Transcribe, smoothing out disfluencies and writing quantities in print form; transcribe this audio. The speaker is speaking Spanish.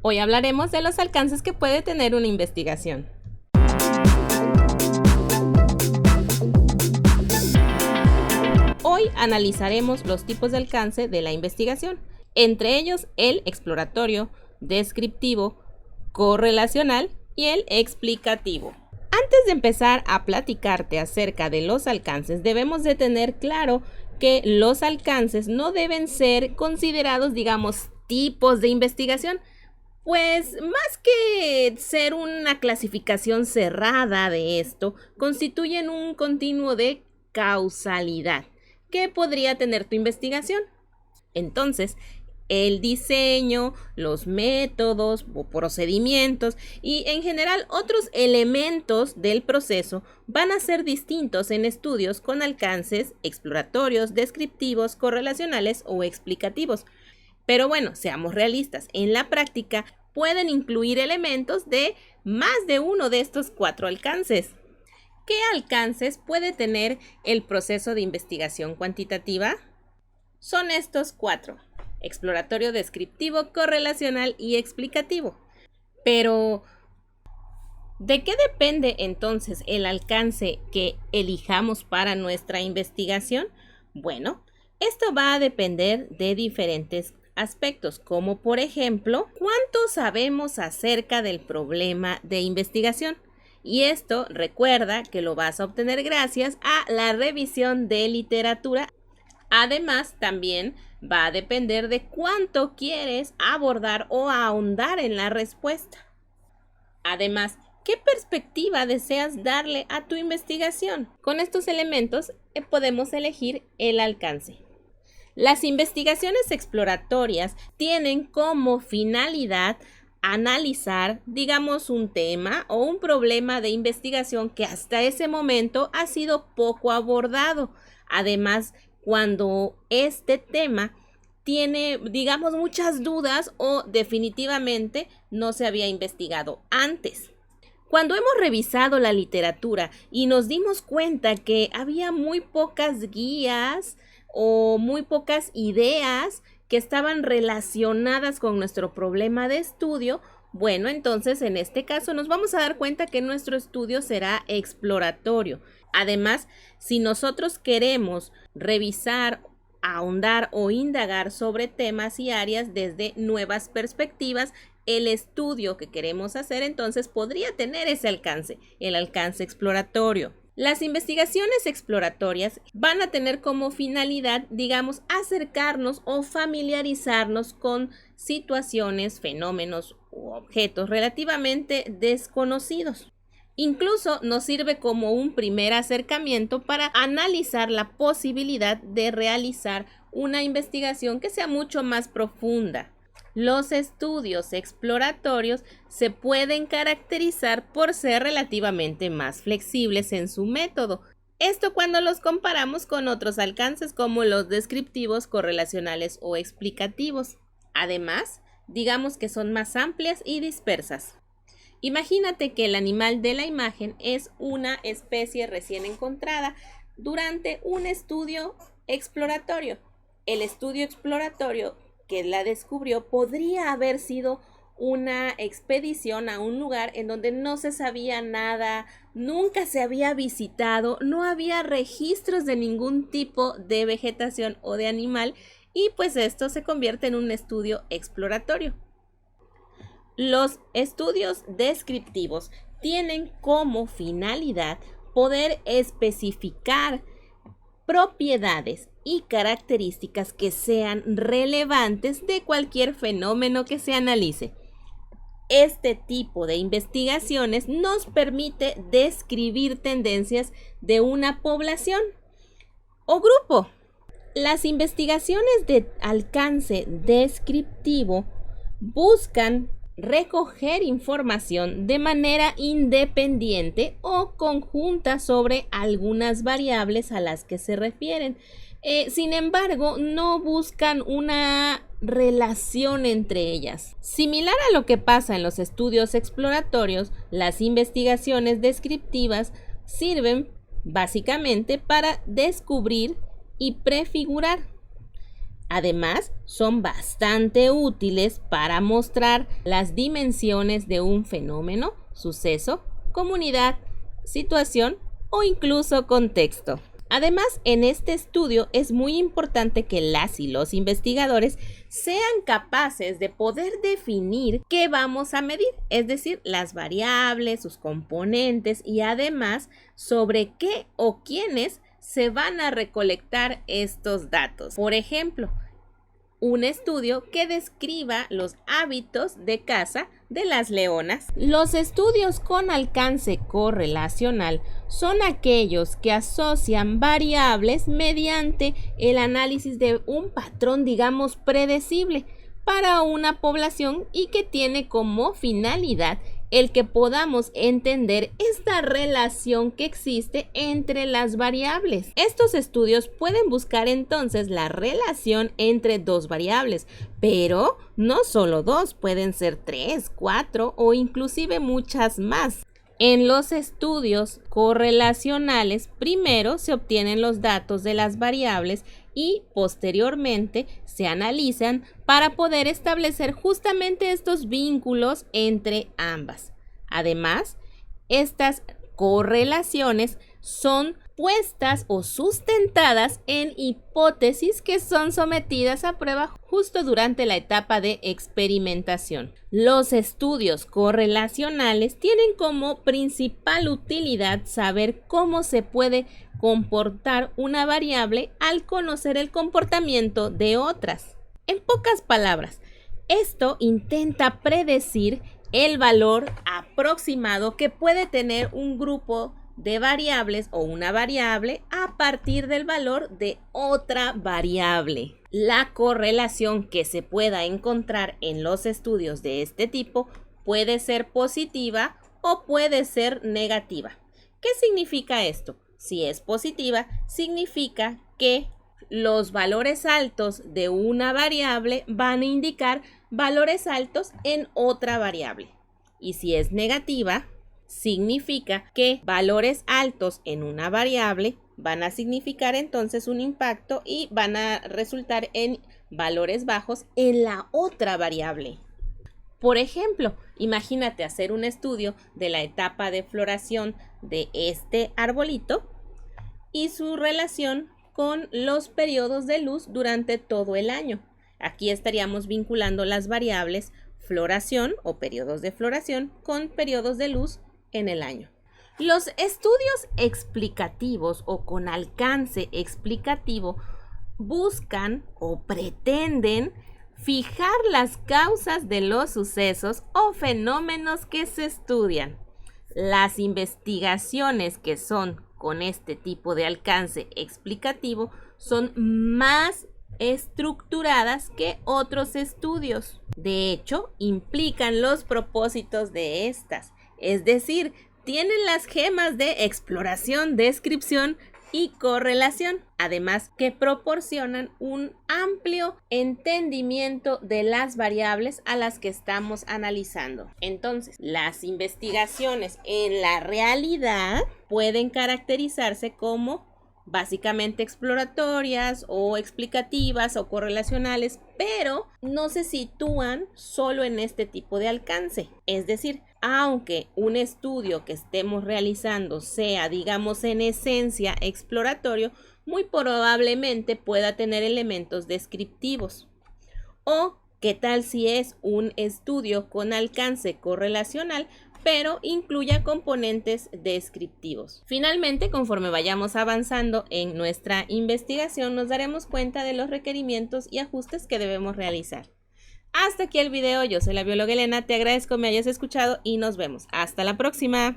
Hoy hablaremos de los alcances que puede tener una investigación. Hoy analizaremos los tipos de alcance de la investigación, entre ellos el exploratorio, descriptivo, correlacional y el explicativo. Antes de empezar a platicarte acerca de los alcances, debemos de tener claro que los alcances no deben ser considerados, tipos de investigación, pues más que ser una clasificación cerrada de esto, constituyen un continuo de causalidad que podría tener tu investigación. Entonces, el diseño, los métodos o procedimientos y en general otros elementos del proceso van a ser distintos en estudios con alcances exploratorios, descriptivos, correlacionales o explicativos. Pero bueno, seamos realistas, en la práctica pueden incluir elementos de más de uno de estos 4 alcances. ¿Qué alcances puede tener el proceso de investigación cuantitativa? Son estos 4: exploratorio, descriptivo, correlacional y explicativo. Pero, ¿de qué depende entonces el alcance que elijamos para nuestra investigación? Bueno, esto va a depender de diferentes aspectos, como por ejemplo, ¿cuánto sabemos acerca del problema de investigación? Y esto recuerda que lo vas a obtener gracias a la revisión de literatura. Además, también va a depender de cuánto quieres abordar o ahondar en la respuesta. Además, ¿qué perspectiva deseas darle a tu investigación? Con estos elementos podemos elegir el alcance. Las investigaciones exploratorias tienen como finalidad analizar, un tema o un problema de investigación que hasta ese momento ha sido poco abordado. Además, cuando este tema tiene, muchas dudas o definitivamente no se había investigado antes. Cuando hemos revisado la literatura y nos dimos cuenta que había muy pocas guías o muy pocas ideas que estaban relacionadas con nuestro problema de estudio, bueno, entonces en este caso nos vamos a dar cuenta que nuestro estudio será exploratorio. Además, si nosotros queremos revisar, ahondar o indagar sobre temas y áreas desde nuevas perspectivas, el estudio que queremos hacer entonces podría tener ese alcance, el alcance exploratorio. Las investigaciones exploratorias van a tener como finalidad, acercarnos o familiarizarnos con situaciones, fenómenos u objetos relativamente desconocidos. Incluso nos sirve como un primer acercamiento para analizar la posibilidad de realizar una investigación que sea mucho más profunda. Los estudios exploratorios se pueden caracterizar por ser relativamente más flexibles en su método. Esto cuando los comparamos con otros alcances como los descriptivos, correlacionales o explicativos. Además, que son más amplias y dispersas. Imagínate que el animal de la imagen es una especie recién encontrada durante un estudio exploratorio. El estudio exploratorio que la descubrió podría haber sido una expedición a un lugar en donde no se sabía nada, nunca se había visitado, no había registros de ningún tipo de vegetación o de animal y pues esto se convierte en un estudio exploratorio. Los estudios descriptivos tienen como finalidad poder especificar propiedades y características que sean relevantes de cualquier fenómeno que se analice. Este tipo de investigaciones nos permite describir tendencias de una población o grupo. Las investigaciones de alcance descriptivo buscan recoger información de manera independiente o conjunta sobre algunas variables a las que se refieren. Sin embargo, no buscan una relación entre ellas. Similar a lo que pasa en los estudios exploratorios, las investigaciones descriptivas sirven básicamente para descubrir y prefigurar. Además, son bastante útiles para mostrar las dimensiones de un fenómeno, suceso, comunidad, situación o incluso contexto. Además, en este estudio es muy importante que las y los investigadores sean capaces de poder definir qué vamos a medir, es decir, las variables, sus componentes y además sobre qué o quiénes se van a recolectar estos datos. Por ejemplo, un estudio que describa los hábitos de caza de las leonas. Los estudios con alcance correlacional son aquellos que asocian variables mediante el análisis de un patrón, digamos, predecible para una población y que tiene como finalidad el que podamos entender esta relación que existe entre las variables. Estos estudios pueden buscar entonces la relación entre dos variables, pero no solo dos, pueden ser 3, 4 o inclusive muchas más. En los estudios correlacionales, primero se obtienen los datos de las variables y posteriormente se analizan para poder establecer justamente estos vínculos entre ambas. Además, estas correlaciones son puestas o sustentadas en hipótesis que son sometidas a prueba justo durante la etapa de experimentación. Los estudios correlacionales tienen como principal utilidad saber cómo se puede comportar una variable al conocer el comportamiento de otras. En pocas palabras, esto intenta predecir el valor aproximado que puede tener un grupo de variables o una variable a partir del valor de otra variable. La correlación que se pueda encontrar en los estudios de este tipo puede ser positiva o puede ser negativa. ¿Qué significa esto? Si es positiva, significa que los valores altos de una variable van a indicar valores altos en otra variable. Y si es negativa, significa que valores altos en una variable van a significar entonces un impacto y van a resultar en valores bajos en la otra variable. Por ejemplo, imagínate hacer un estudio de la etapa de floración de este arbolito y su relación con los periodos de luz durante todo el año. Aquí estaríamos vinculando las variables floración o periodos de floración con periodos de luz en el año. Los estudios explicativos o con alcance explicativo buscan o pretenden fijar las causas de los sucesos o fenómenos que se estudian. Las investigaciones que son con este tipo de alcance explicativo son más estructuradas que otros estudios. De hecho, implican los propósitos de estas, es decir, tienen las gemas de exploración, descripción y correlación, además que proporcionan un amplio entendimiento de las variables a las que estamos analizando. Entonces, las investigaciones en la realidad pueden caracterizarse como básicamente exploratorias o explicativas o correlacionales, pero no se sitúan solo en este tipo de alcance. Es decir, aunque un estudio que estemos realizando sea, digamos, en esencia exploratorio, muy probablemente pueda tener elementos descriptivos. O, ¿qué tal si es un estudio con alcance correlacional, pero incluya componentes descriptivos? Finalmente, conforme vayamos avanzando en nuestra investigación, nos daremos cuenta de los requerimientos y ajustes que debemos realizar. Hasta aquí el video, yo soy la bióloga Elena, te agradezco me hayas escuchado y nos vemos. Hasta la próxima.